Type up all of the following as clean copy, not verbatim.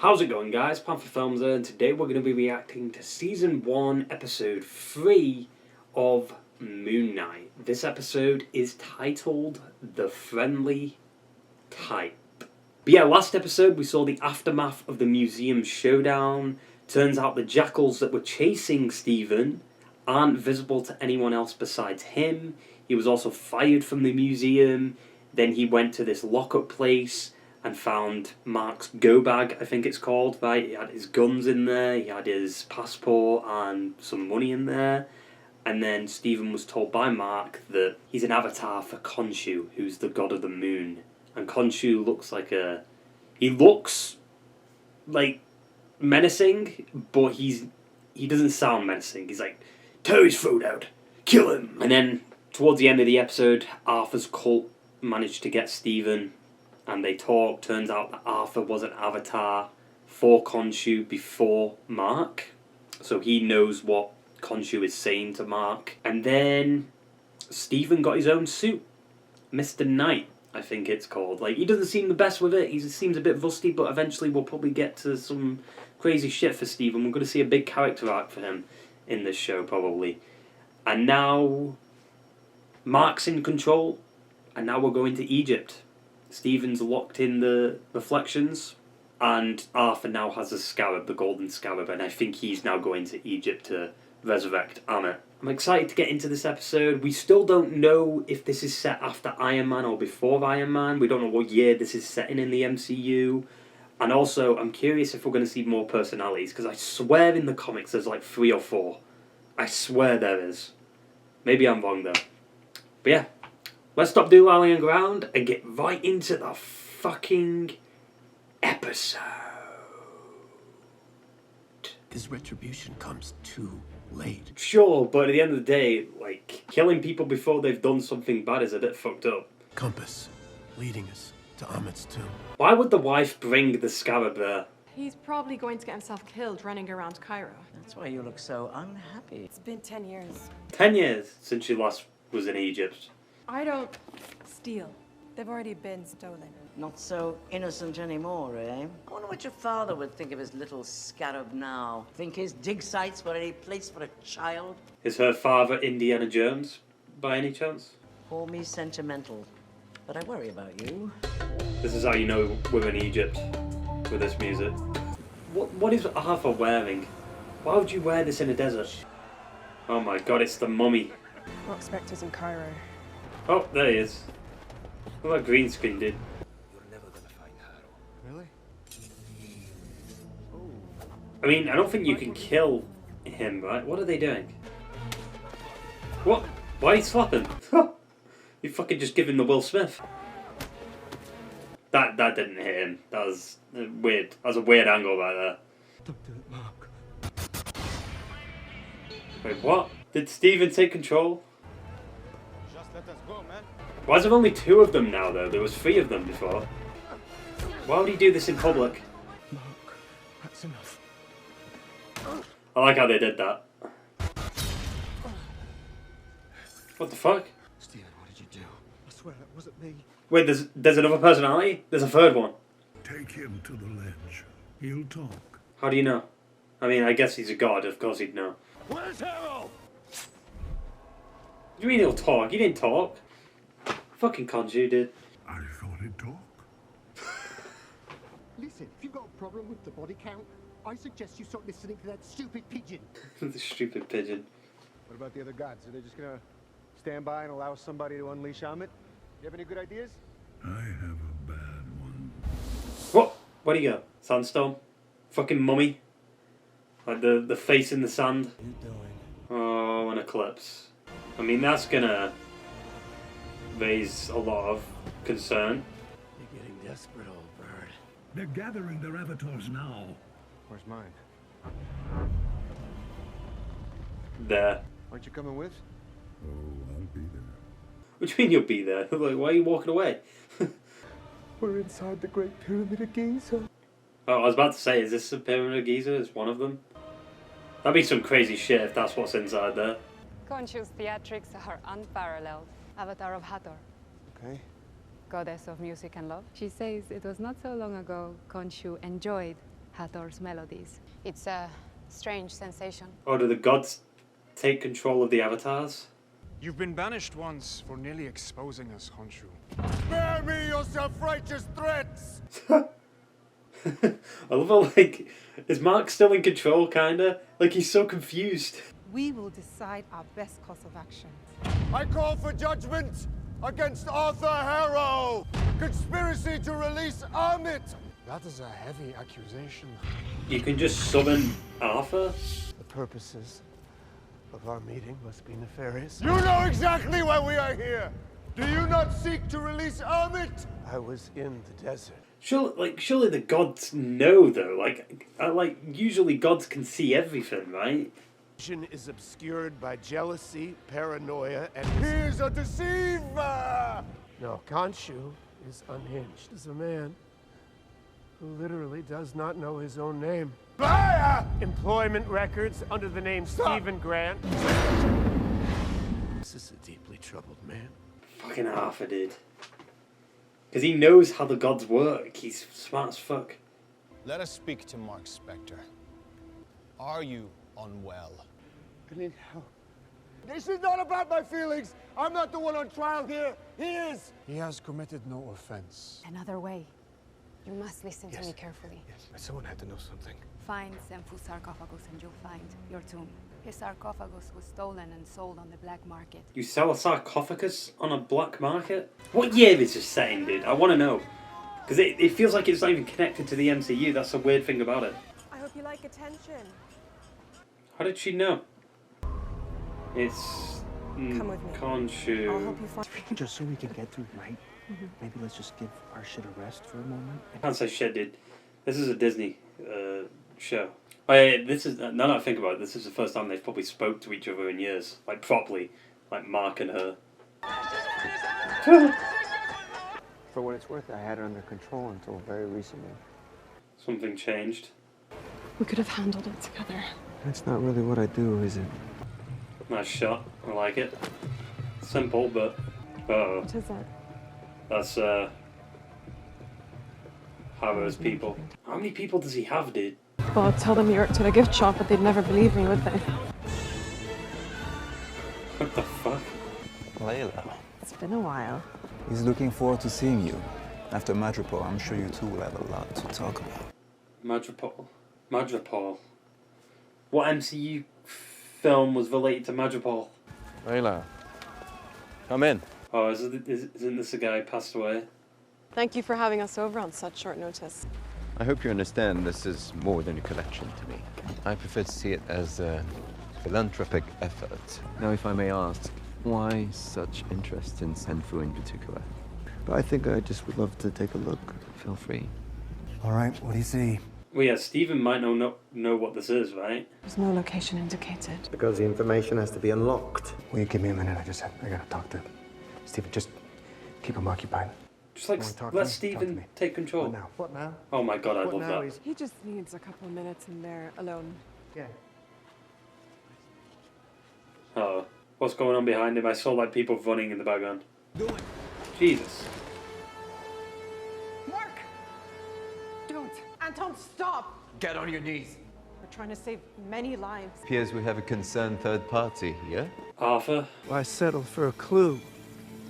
How's it going, guys? Panther Films here, and today we're going to be reacting to Season 1, Episode 3 of Moon Knight. This episode is titled The Friendly Type. But yeah, last episode we saw the aftermath of the museum showdown. Turns out the jackals that were chasing Stephen aren't visible to anyone else besides him. He was also fired from the museum. Then he went to this lockup place and found Mark's go bag, I think it's called, right? He had his guns in there, he had his passport and some money in there. And then Stephen was told by Mark that he's an avatar for Khonshu, who's the god of the moon. And Khonshu looks like he looks like menacing, but he doesn't sound menacing. He's like, tear his throat out, kill him! And then towards the end of the episode, Arthur's cult managed to get Stephen, and they talk. Turns out that Arthur was an avatar for Khonshu before Mark, so he knows what Khonshu is saying to Mark. And then Stephen got his own suit, Mr. Knight, I think it's called. Like, he doesn't seem the best with it. He seems a bit rusty, but eventually we'll probably get to some crazy shit for Stephen. We're going to see a big character arc for him in this show, probably. And now Mark's in control, and now we're going to Egypt. Stephen's locked in the reflections, and Arthur now has a scarab, the golden scarab, and I think he's now going to Egypt to resurrect Ammit. I'm excited to get into this episode. We still don't know if this is set after Iron Man or before Iron Man. We don't know what year this is set in the MCU. And also, I'm curious if we're going to see more personalities, because I swear in the comics there's like 3 or 4. I swear there is. Maybe I'm wrong though. But yeah. Let's stop doodling around and get right into the fucking episode. His retribution comes too late. Sure, but at the end of the day, like, killing people before they've done something bad is a bit fucked up. Compass, leading us to Ammit's tomb. Why would the wife bring the scarab there? He's probably going to get himself killed running around Cairo. That's why you look so unhappy. It's been 10 years. 10 years since she last was in Egypt. I don't steal. They've already been stolen. Not so innocent anymore, eh? I wonder what your father would think of his little scarab now. Think his dig sites were any place for a child? Is her father Indiana Jones, by any chance? Call me sentimental, but I worry about you. This is how you know we're in Egypt, with this music. What is Arthur wearing? Why would you wear this in a desert? Oh my god, it's the mummy. What specters in Cairo? Oh, there he is. What that green screen did. You're never gonna find Harrow. Really? I mean, I don't think you can kill him, right? What are they doing? What? Why are you slapping? You fucking just give him the Will Smith. That didn't hit him. That was weird. That was a weird angle right there. Don't do it, Mark. Wait, what? Did Stephen take control? Just let us go, man. Why is there only 2 of them now, though? There was 3 of them before. Why would he do this in public? Mark, that's enough. I like how they did that. What the fuck? Stephen, what did you do? I swear that wasn't me. Wait, there's another personality? There's a 3rd one. Take him to the ledge. He'll talk. How do you know? I mean, I guess he's a god. Of course he'd know. Where's Harrow? What do you mean he'll talk? He didn't talk. Fucking Khonshu did. I thought he'd talk. Listen, if you've got a problem with the body count, I suggest you stop listening to that stupid pigeon. The stupid pigeon. What about the other gods? Are they just gonna stand by and allow somebody to unleash Ammit? You have any good ideas? I have a bad one. What? Where'd he go? Sandstorm? Fucking mummy? Like the face in the sand? What are you doing? Oh, an eclipse. I mean, that's gonna raise a lot of concern. You're getting desperate, old bird. They're gathering their avatars now. Where's mine? There. Aren't you coming with? Oh, I'll be there. What do you mean you'll be there? Like, why are you walking away? We're inside the Great Pyramid of Giza. Oh, I was about to say, is this the Pyramid of Giza? Is one of them? That'd be some crazy shit if that's what's inside there. Khonshu's theatrics are unparalleled. Avatar of Hathor, Okay. goddess of music and love. She says it was not so long ago Khonshu enjoyed Hathor's melodies. It's a strange sensation. Or do the gods take control of the avatars? You've been banished once for nearly exposing us, Khonshu. Spare me your self-righteous threats! I love how, like, is Mark still in control, kinda? Like, he's so confused. We will decide our best course of action. I call for judgment against Arthur Harrow! Conspiracy to release Ammit! That is a heavy accusation. You can just summon Arthur? The purposes of our meeting must be nefarious. You know exactly why we are here! Do you not seek to release Ammit? I was in the desert. Surely the gods know, though. Usually gods can see everything, right? Vision is obscured by jealousy, paranoia, and... He is a deceiver! No, Khonshu is unhinged. Is a man who literally does not know his own name. Liar! Employment records under the name Stephen Grant. This is a deeply troubled man. Fucking Arthur did. Because he knows how the gods work. He's smart as fuck. Let us speak to Mark Spector. Are you unwell? I need help. This is not about my feelings. I'm not the one on trial here. He is. He has committed no offense. Another way. You must listen to me carefully. Yes, someone had to know something. Find Senfu's sarcophagus and you'll find your tomb. His sarcophagus was stolen and sold on the black market. You sell a sarcophagus on a black market? What year is this set in, dude? I want to know. Because it feels like it's not even connected to the MCU. That's the weird thing about it. I hope you like attention. How did she know? It's... Come with me. Khonshu. I'll help you find... Just so we can get through the night, maybe let's just give our shit a rest for a moment. I can't say shit, dude. This is a Disney show. Oh, yeah, this is, now that I think about it, this is the first time they've probably spoke to each other in years. Like, properly. Like, Mark and her. For what it's worth, I had it under control until very recently. Something changed. We could have handled it together. That's not really what I do, is it? Nice shot. I like it. Simple, but... Uh-oh. What is that? That's, Harrow's people. How many people does he have, dude? Well, I'd tell them you worked at a gift shop, but they'd never believe me, would they? What the fuck? Layla. It's been a while. He's looking forward to seeing you. After Madripoor, I'm sure you two will have a lot to talk about. Madripoor. What MCU film was related to Madripoor? Layla, come in. Oh, isn't this the guy who passed away? Thank you for having us over on such short notice. I hope you understand this is more than a collection to me. I prefer to see it as a philanthropic effort. Now, if I may ask, why such interest in Senfu in particular? But I think I just would love to take a look. Feel free. All right, what do you see? Well, yeah, Stephen might know what this is, right? There's no location indicated. Because the information has to be unlocked. Will you give me a minute? I gotta talk to Stephen. Just keep him occupied. Just like, let Stephen take control. What now? What now? Oh my god, I What love now that. is- He just needs a couple of minutes in there alone. Yeah. Oh, what's going on behind him? I saw like people running in the background. Jesus. Mark! Don't. Anton, stop! Get on your knees. We're trying to save many lives. Appears we have a concerned third party here. Arthur. Why settle for a clue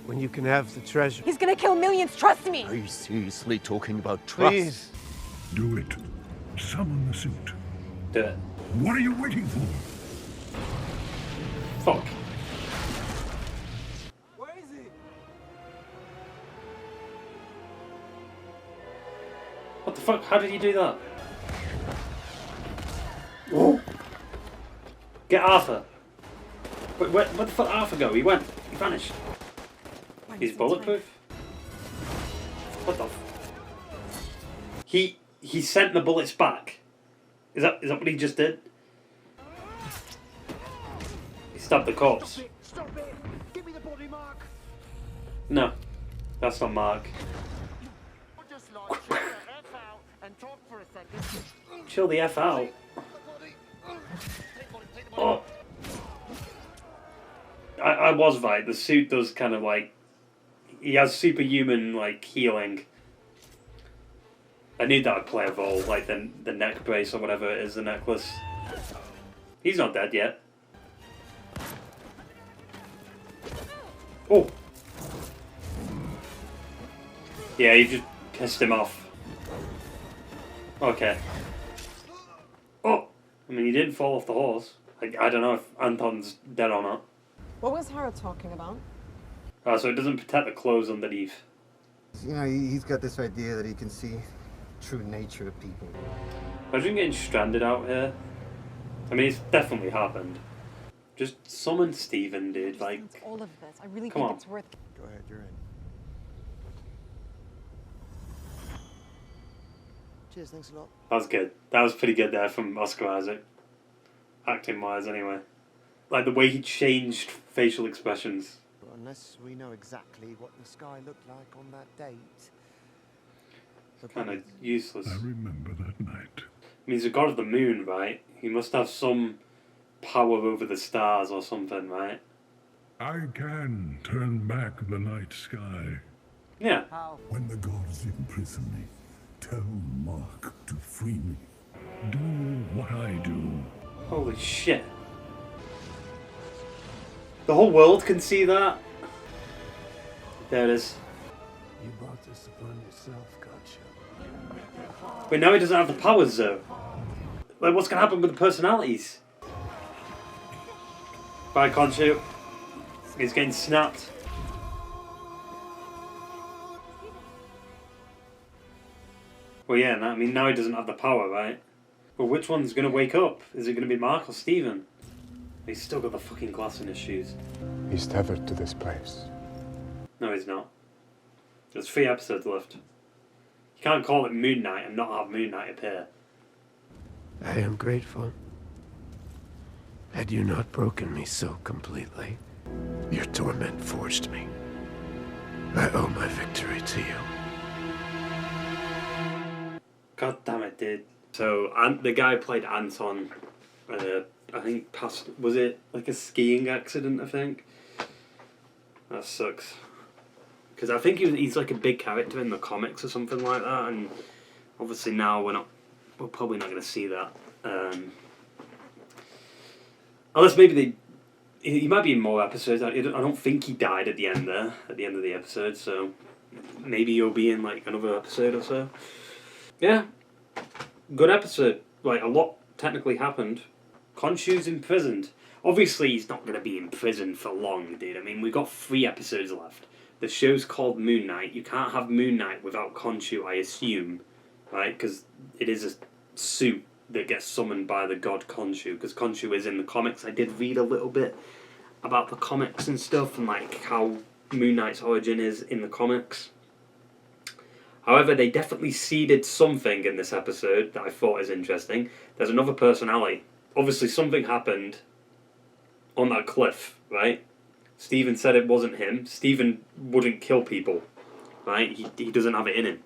when you can have the treasure? He's gonna kill millions, trust me! Are you seriously talking about trust? Please. Do it. Summon the suit. Do it. What are you waiting for? Fuck. Where is he? What the fuck? How did he do that? Whoa. Get Arthur. Wait, where the fuck did Arthur go? He went. He vanished. He's bulletproof? What the He sent the bullets back. Is that what he just did? He stabbed the corpse. Stop it! Give me the body, Mark! No. That's not Mark. Just like chill the F out and talk for a second. Chill the F out. Oh. I was right. The suit does kind of like... He has superhuman, like, healing. I knew that would play a role, like the neck brace or whatever it is, the necklace. He's not dead yet. Oh! Yeah, you just pissed him off. Okay. Oh! I mean, he didn't fall off the horse. I don't know if Anton's dead or not. What was Harrow talking about? So it doesn't protect the clothes underneath. You know, he's got this idea that he can see true nature of people. Imagine getting stranded out here. I mean, it's definitely happened. Just summon Stephen, dude. Like, all of this. I really come think on. it's worth. Go ahead, you're in. Cheers, thanks a lot. That was good. That was pretty good there from Oscar Isaac. Acting-wise, anyway. Like, the way he changed facial expressions. Unless we know exactly what the sky looked like on that date. Kind of useless. I remember that night. I mean, he's a god of the moon, right? He must have some power over the stars or something, right? I can turn back the night sky. Yeah. When the gods imprison me, tell Mark to free me. Do what I do. Holy shit. The whole world can see that. There it is. You brought this upon yourself, Khonshu. But now he doesn't have the powers, though. Like, what's gonna happen with the personalities? Bye, Khonshu. He's getting snapped. Well, yeah, I mean, now he doesn't have the power, right? Well, which one's gonna wake up? Is it gonna be Mark or Stephen? He's still got the fucking glass in his shoes. He's tethered to this place. No, he's not. There's 3 episodes left. You can't call it Moon Knight and not have Moon Knight appear. I am grateful. Had you not broken me so completely, your torment forced me. I owe my victory to you. God damn it, dude. So, the guy played Anton, I think was it like a skiing accident, I think? That sucks. Because I think he's like a big character in the comics or something like that, and obviously now we're probably not going to see that. Unless maybe he might be in more episodes. I don't think he died at the end there, at the end of the episode, so maybe he'll be in like another episode or so. Yeah, good episode. Like, a lot technically happened. Khonshu's imprisoned. Obviously, he's not going to be in prison for long, dude. I mean, we've got 3 episodes left. The show's called Moon Knight. You can't have Moon Knight without Khonshu, I assume, right? Because it is a suit that gets summoned by the god Khonshu. Because Khonshu is in the comics. I did read a little bit about the comics and stuff, and like how Moon Knight's origin is in the comics. However, they definitely seeded something in this episode that I thought is interesting. There's another personality. Obviously, something happened on that cliff, right? Stephen said it wasn't him. Stephen wouldn't kill people, right? He doesn't have it in him.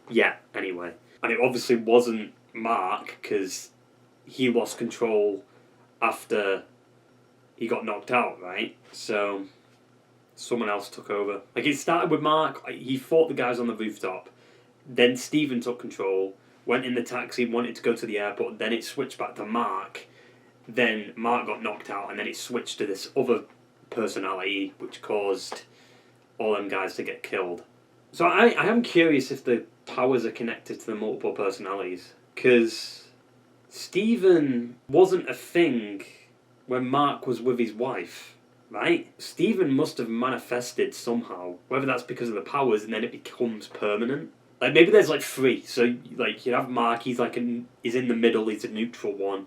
Yet, anyway. And it obviously wasn't Mark, because he lost control after he got knocked out, right? So, someone else took over. Like, it started with Mark. He fought the guys on the rooftop. Then Stephen took control, went in the taxi, wanted to go to the airport. Then it switched back to Mark. Then Mark got knocked out, and then it switched to this other personality, which caused all them guys to get killed. So I am curious if the powers are connected to the multiple personalities, because Stephen wasn't a thing when Mark was with his wife, right? Stephen must have manifested somehow, whether that's because of the powers, and then it becomes permanent. Like, maybe there's like 3, so like you have Mark, he's in the middle, he's a neutral one.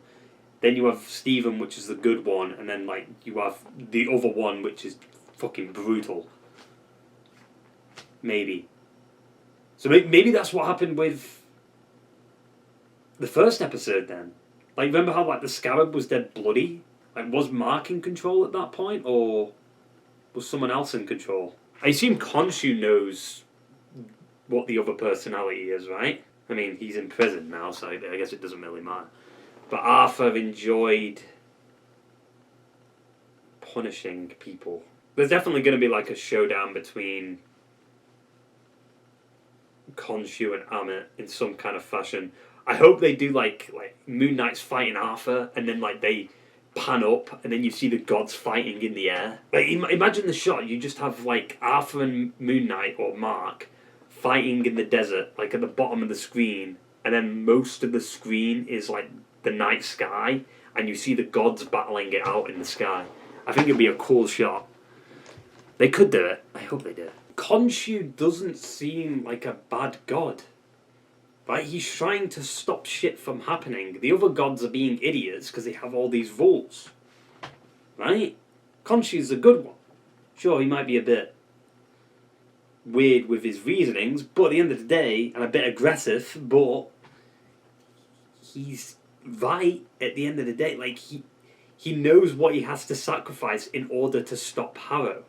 Then you have Stephen, which is the good one, and then like you have the other one, which is fucking brutal. Maybe. So maybe that's what happened with the first episode then. Like, remember how like the scarab was dead bloody? Like, was Mark in control at that point, or was someone else in control? I assume Khonshu knows what the other personality is, right? I mean, he's in prison now, so I guess it doesn't really matter. But Arthur enjoyed punishing people. There's definitely going to be like a showdown between Khonshu and Ammit in some kind of fashion. I hope they do like Moon Knight's fighting Arthur, and then like they pan up, and then you see the gods fighting in the air. Like imagine the shot. You just have like Arthur and Moon Knight or Mark fighting in the desert, like at the bottom of the screen, and then most of the screen is like the night sky, and you see the gods battling it out in the sky. I think it'd be a cool shot. They could do it. I hope they do. Khonshu doesn't seem like a bad god. Right? He's trying to stop shit from happening. The other gods are being idiots because they have all these rules. Right? Khonshu's a good one. Sure, he might be a bit weird with his reasonings, but at the end of the day, and a bit aggressive, but he's right at the end of the day. Like, he knows what he has to sacrifice in order to stop Harrow.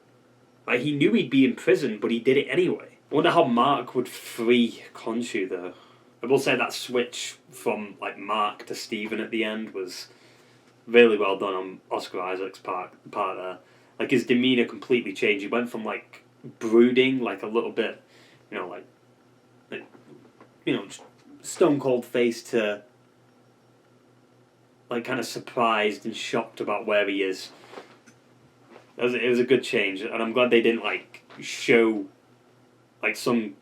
Like, he knew he'd be in prison, but he did it anyway. I wonder how Mark would free Khonshu, though. I will say that switch from like Mark to Stephen at the end was really well done on Oscar Isaac's part there. Like, his demeanour completely changed. He went from like brooding, like a little bit, like just stone cold face, to like kind of surprised and shocked about where he is. It was a good change, and I'm glad they didn't like show like some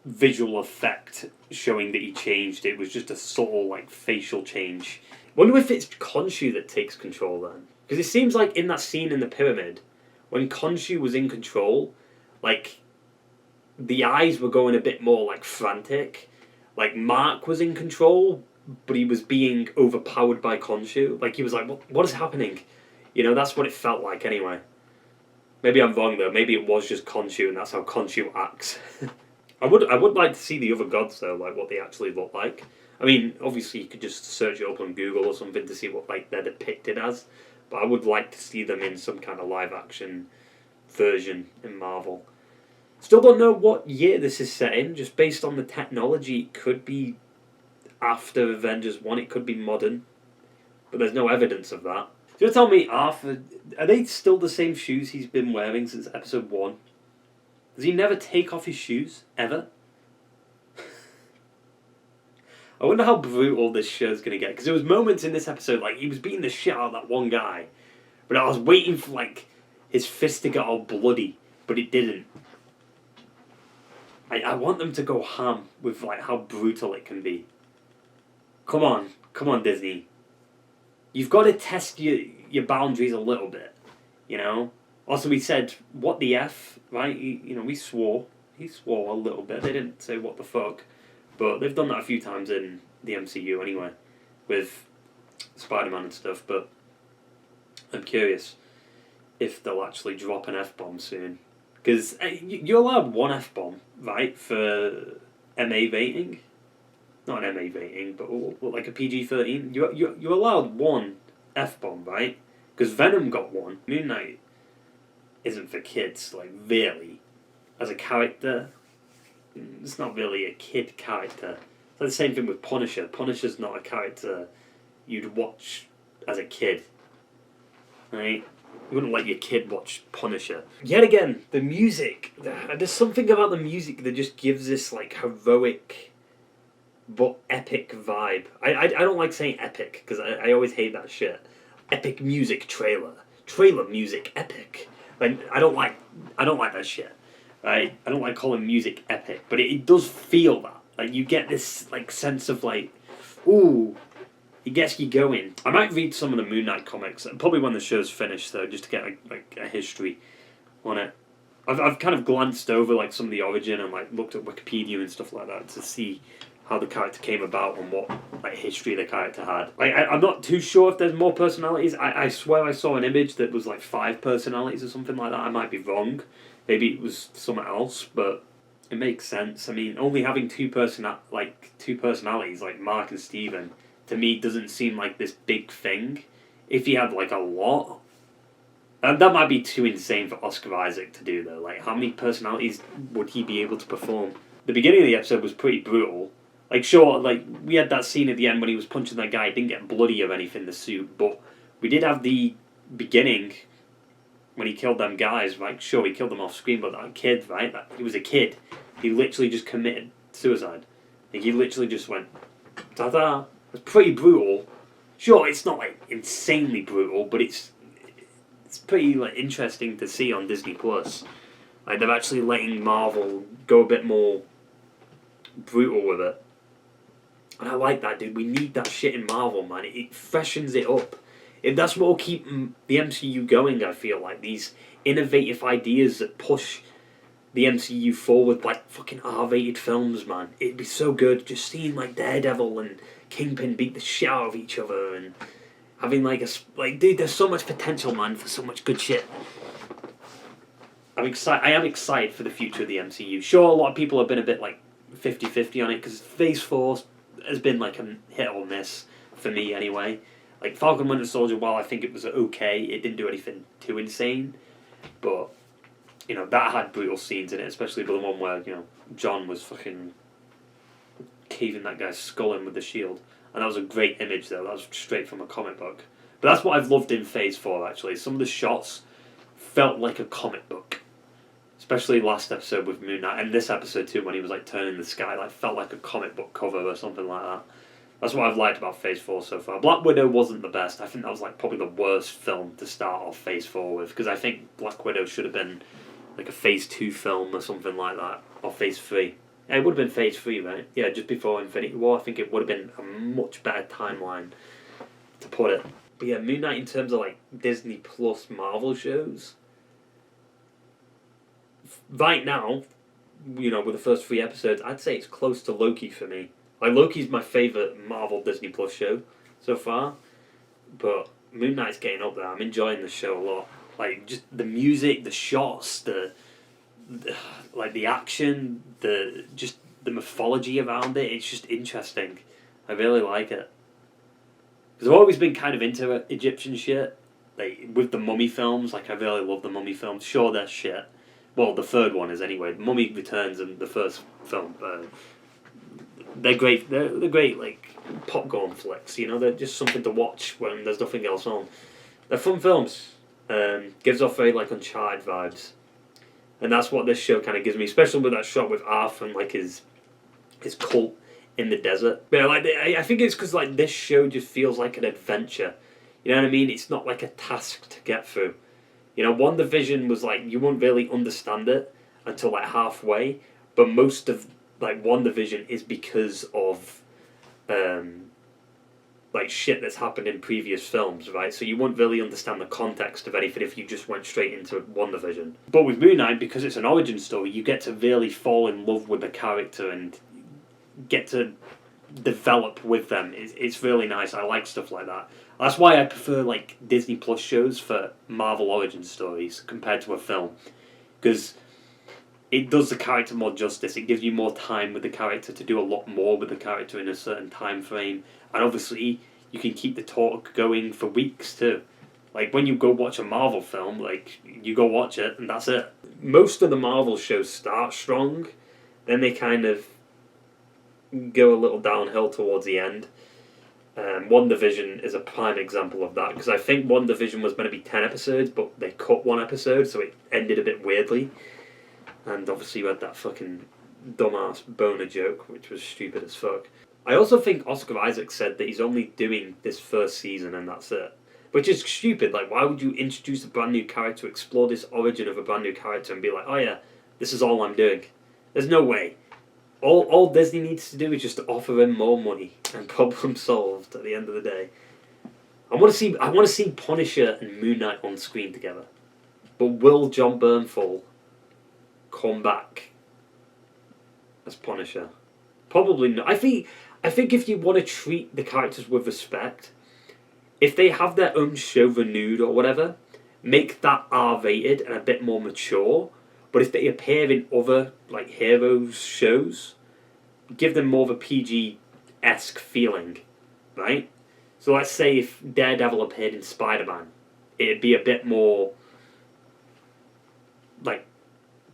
visual effect showing that he changed. It was just a subtle like facial change. Wonder if it's Khonshu that takes control then, because it seems like in that scene in the pyramid when Khonshu was in control, like the eyes were going a bit more like frantic. Like Mark was in control, but he was being overpowered by Khonshu. Like he was like, what is happening? That's what it felt like anyway. Maybe I'm wrong though. Maybe it was just Khonshu, and that's how Khonshu acts. I would like to see the other gods though, like what they actually look like. I mean, obviously you could just search it up on Google or something to see what like they're depicted as, but I would like to see them in some kind of live action version in Marvel. Still don't know what year this is set in. Just based on the technology, it could be after Avengers 1. It could be modern, but there's no evidence of that. So tell me, Arthur, are they still the same shoes he's been wearing since episode 1? Does he never take off his shoes? Ever? I wonder how brutal this show's going to get. Because there was moments in this episode, like, he was beating the shit out of that one guy. But I was waiting for, like, his fist to get all bloody. But it didn't. I want them to go ham with, like, how brutal it can be. Come on, Disney. You've got to test your boundaries a little bit, Also, we said, what the F, right? We swore. He swore a little bit. They didn't say what the fuck. But they've done that a few times in the MCU anyway, with Spider-Man and stuff. But I'm curious if they'll actually drop an F-bomb soon. Because you're allowed one F-bomb, right, for MA rating? Not an MA rating, but like a PG-13. You're allowed one F-bomb, right? Because Venom got one. Moon Knight isn't for kids, like, really. As a character, it's not really a kid character. It's like the same thing with Punisher. Punisher's not a character you'd watch as a kid, right? You wouldn't let your kid watch Punisher. Yet again, the music. There's something about the music that just gives this, like, heroic but epic vibe. I don't like saying epic, because I always hate that shit. Epic music trailer. Trailer music epic. Like, I don't like that shit. Right? I don't like calling music epic, but it does feel that. Like, you get this, like, sense of, like, ooh, it gets you going. I might read some of the Moon Knight comics, probably when the show's finished, though, just to get, like a history on it. I've kind of glanced over, like, some of the origin and, like, looked at Wikipedia and stuff like that to see how the character came about and what, like, history the character had. Like, I'm not too sure if there's more personalities. I swear I saw an image that was, like, 5 personalities or something like that. I might be wrong. Maybe it was something else, but it makes sense. I mean, only having two personalities, like Mark and Stephen, to me doesn't seem like this big thing. If he had, like, a lot, and that might be too insane for Oscar Isaac to do, though. Like, how many personalities would he be able to perform? The beginning of the episode was pretty brutal. Like, sure, like, we had that scene at the end when he was punching that guy. It didn't get bloody or anything, the suit, but we did have the beginning when he killed them guys, right? Sure, he killed them off screen, but that kid, right? He was a kid. He literally just committed suicide. Like, he literally just went, ta-da. It's pretty brutal. Sure, it's not like insanely brutal, but it's pretty like interesting to see on Disney Plus. Like, they're actually letting Marvel go a bit more brutal with it. And I like that, dude. We need that shit in Marvel, man. It freshens it up. That's what will keep the MCU going, I feel like. These innovative ideas that push the MCU forward, like fucking R-rated films, man. It'd be so good just seeing like Daredevil and Kingpin beat the shit out of each other and having like dude, there's so much potential, man, for so much good shit. I'm excited. I am excited for the future of the MCU. Sure, a lot of people have been a bit like 50-50 on it because Phase 4 has been like a hit or miss for me anyway. Like Falcon Winter Soldier, while I think it was okay, it didn't do anything too insane, but you know, that had brutal scenes in it, especially the one where, you know, John was fucking caving that guy's skull in with the shield. And that was a great image, though. That was straight from a comic book. But that's what I've loved in Phase 4, actually. Some of the shots felt like a comic book. Especially last episode with Moon Knight. And this episode, too, when he was, like, turning the sky. Like, felt like a comic book cover or something like that. That's what I've liked about Phase 4 so far. Black Widow wasn't the best. I think that was, like, probably the worst film to start off Phase 4 with. Because I think Black Widow should have been like a Phase 2 film or something like that. Or Phase 3. Yeah, it would have been Phase 3, right? Yeah, just before Infinity War. I think it would have been a much better timeline to put it. But yeah, Moon Knight in terms of like Disney Plus Marvel shows. Right now, you know, with the first 3 episodes, I'd say it's close to Loki for me. Like, Loki's my favourite Marvel Disney Plus show so far. But Moon Knight's getting up there. I'm enjoying the show a lot. Like, just the music, the shots, the action, the mythology around it. It's just interesting. I really like it. Because I've always been kind of into Egyptian shit. Like, with the Mummy films, like, I really love the Mummy films. Sure, they're shit. Well, the third one is anyway. Mummy Returns and the first film. They're great. They're great, like, popcorn flicks, you know? They're just something to watch when there's nothing else on. They're fun films. Gives off very like Uncharted vibes, and that's what this show kind of gives me, especially with that shot with Arthur and like his cult in the desert. But like I think it's because like this show just feels like an adventure. You know what I mean? It's not like a task to get through. You know, WandaVision was like you wouldn't really understand it until like halfway, but most of like WandaVision is because of like shit that's happened in previous films, right? So you wouldn't really understand the context of anything if you just went straight into WandaVision. But with Moon Knight, because it's an origin story, you get to really fall in love with the character and get to develop with them. It's really nice. I like stuff like that. That's why I prefer like Disney Plus shows for Marvel origin stories compared to a film, because it does the character more justice. It gives you more time with the character to do a lot more with the character in a certain time frame. And obviously, you can keep the talk going for weeks too. Like, when you go watch a Marvel film, like, you go watch it and that's it. Most of the Marvel shows start strong, then they kind of go a little downhill towards the end. WandaVision is a prime example of that, because I think WandaVision was going to be 10 episodes, but they cut 1 episode, so it ended a bit weirdly. And obviously you had that fucking dumbass boner joke, which was stupid as fuck. I also think Oscar Isaac said that he's only doing this first season and that's it. Which is stupid. Like, why would you introduce a brand new character, explore this origin of a brand new character and be like, oh yeah, this is all I'm doing? There's no way. All Disney needs to do is just offer him more money and problem solved at the end of the day. I want to see Punisher and Moon Knight on screen together. But will John Bernthal come back as Punisher? Probably not. I think if you want to treat the characters with respect, if they have their own show renewed or whatever, make that R-rated and a bit more mature. But if they appear in other like Heroes shows, give them more of a PG-esque feeling, right? So let's say if Daredevil appeared in Spider-Man, it'd be a bit more like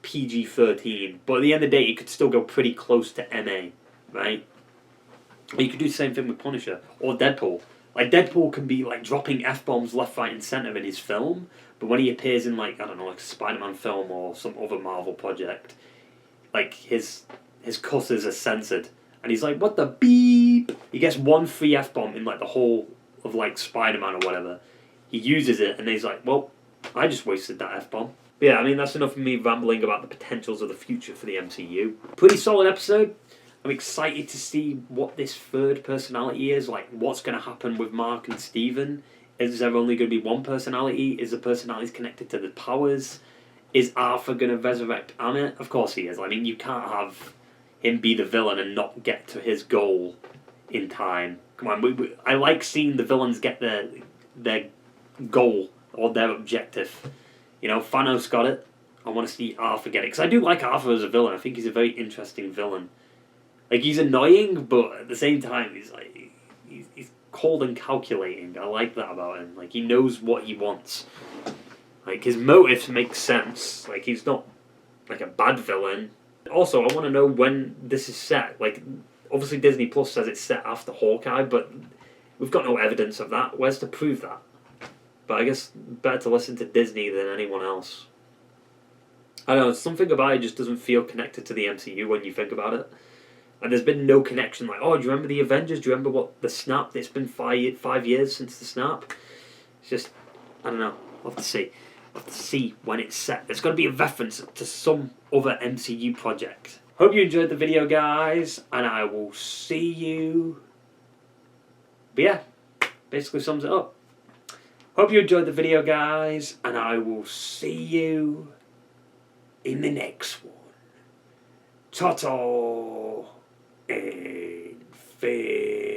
PG-13, but at the end of the day, it could still go pretty close to MA, right? Or you could do the same thing with Punisher or Deadpool. Like, Deadpool can be like dropping F-bombs left, right, and centre in his film, but when he appears in like, I don't know, like a Spider-Man film or some other Marvel project, like his his cusses are censored. And he's like, what the beep? He gets one free F-bomb in like the whole of like Spider-Man or whatever. He uses it and he's like, well, I just wasted that F-bomb. But yeah, I mean, that's enough of me rambling about the potentials of the future for the MCU. Pretty solid episode. I'm excited to see what this third personality is. Like, what's going to happen with Mark and Steven? Is there only going to be one personality? Is the personalities connected to the powers? Is Arthur going to resurrect Ammit? Of course he is. I mean, you can't have him be the villain and not get to his goal in time. Come on, I like seeing the villains get their goal or their objective. You know, Thanos got it. I want to see Arthur get it. Because I do like Arthur as a villain. I think he's a very interesting villain. Like, he's annoying, but at the same time, he's like, he's cold and calculating. I like that about him. Like, he knows what he wants. Like, his motives make sense. Like, he's not, like, a bad villain. Also, I want to know when this is set. Like, obviously Disney Plus says it's set after Hawkeye, but we've got no evidence of that. Where's to prove that? But I guess better to listen to Disney than anyone else. I don't know, something about it just doesn't feel connected to the MCU when you think about it. And there's been no connection, like, oh, do you remember the Avengers? Do you remember what the snap? It's been 5 years since the snap. It's just, I don't know. I'll have to see. I'll have to see when it's set. There's got to be a reference to some other MCU project. Hope you enjoyed the video, guys, and I will see you. But yeah, basically sums it up. Hope you enjoyed the video, guys, and I will see you in the next one. Ta-ta! And fair.